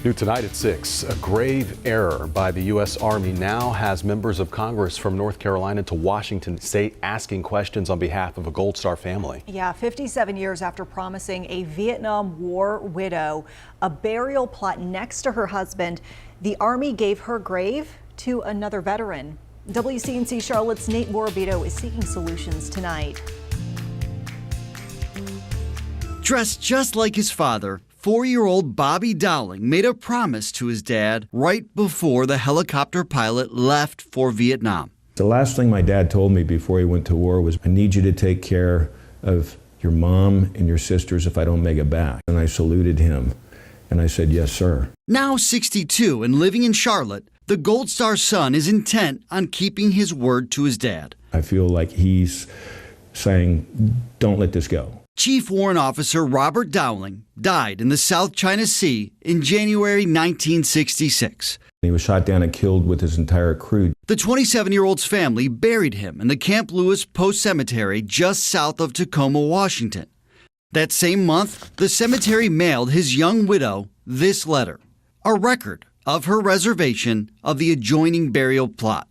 New tonight at 6, a grave error by the U.S. Army now has members of Congress from North Carolina to Washington State asking questions on behalf of a Gold Star family. Yeah, 57 years after promising a Vietnam War widow a burial plot next to her husband, the Army gave her grave to another veteran. WCNC Charlotte's Nate Morabito is seeking solutions tonight. Dressed just like his father, 4-year-old Bobby Dowling made a promise to his dad right before the helicopter pilot left for Vietnam. The last thing my dad told me before he went to war was, I need you to take care of your mom and your sisters if I don't make it back. And I saluted him and I said, yes, sir. Now 62 and living in Charlotte, the Gold Star son is intent on keeping his word to his dad. I feel like he's saying, don't let this go. Chief Warrant Officer Robert Dowling died in the South China Sea in January 1966. He was shot down and killed with his entire crew. The 27-year-old's family buried him in the Camp Lewis Post Cemetery just south of Tacoma, Washington. That same month, the cemetery mailed his young widow this letter, a record of her reservation of the adjoining burial plot.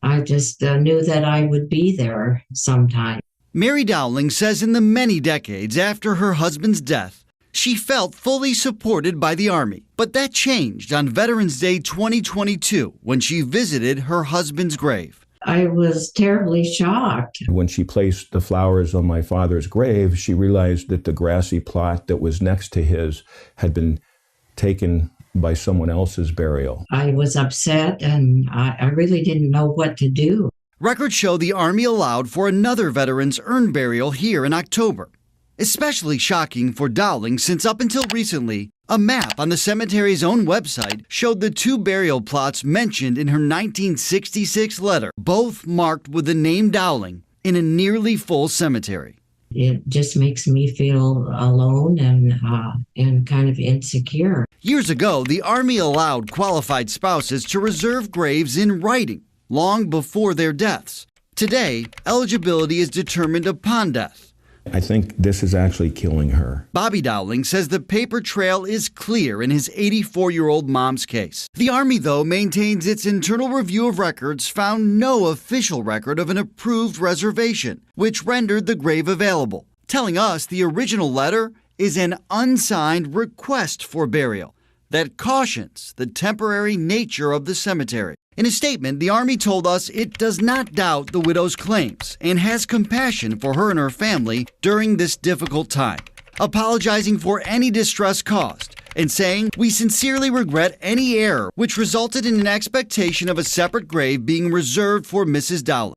I just knew that I would be there sometime. Mary Dowling says in the many decades after her husband's death, she felt fully supported by the Army. But that changed on Veterans Day 2022 when she visited her husband's grave. I was terribly shocked. When she placed the flowers on my father's grave, she realized that the grassy plot that was next to his had been taken by someone else's burial. I was upset and I really didn't know what to do. Records show the Army allowed for another veteran's urn burial here in October. Especially shocking for Dowling since up until recently, a map on the cemetery's own website showed the two burial plots mentioned in her 1966 letter, both marked with the name Dowling in a nearly full cemetery. It just makes me feel alone and kind of insecure. Years ago, the Army allowed qualified spouses to reserve graves in writing long before their deaths. Today, eligibility is determined upon death. I think this is actually killing her. Bobby Dowling says the paper trail is clear in his 84-year-old mom's case. The Army, though, maintains its internal review of records found no official record of an approved reservation, which rendered the grave available, telling us the original letter is an unsigned request for burial that cautions the temporary nature of the cemetery. In a statement, the Army told us it does not doubt the widow's claims and has compassion for her and her family during this difficult time, apologizing for any distress caused and saying, "We sincerely regret any error which resulted in an expectation of a separate grave being reserved for Mrs. Dowling."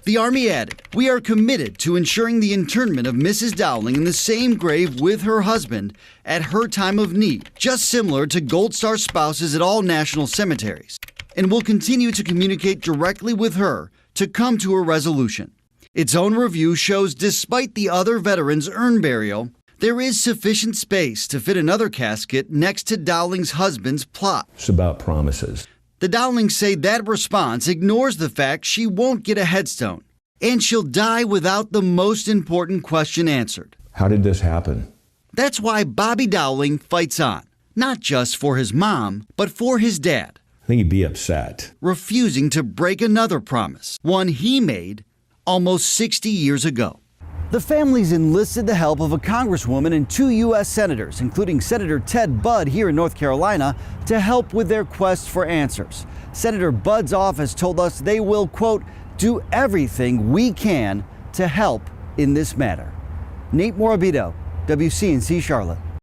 The Army added, "We are committed to ensuring the internment of Mrs. Dowling in the same grave with her husband at her time of need, just similar to Gold Star spouses at all national cemeteries, and will continue to communicate directly with her to come to a resolution." Its own review shows despite the other veterans' urn burial, there is sufficient space to fit another casket next to Dowling's husband's plot. It's about promises. The Dowlings say that response ignores the fact she won't get a headstone, and she'll die without the most important question answered. How did this happen? That's why Bobby Dowling fights on, not just for his mom, but for his dad. I think he'd be upset. Refusing to break another promise, one he made almost 60 years ago. The families enlisted the help of a congresswoman and 2 U.S. senators, including Senator Ted Budd here in North Carolina, to help with their quest for answers. Senator Budd's office told us they will, quote, do everything we can to help in this matter. Nate Morabito, WCNC Charlotte.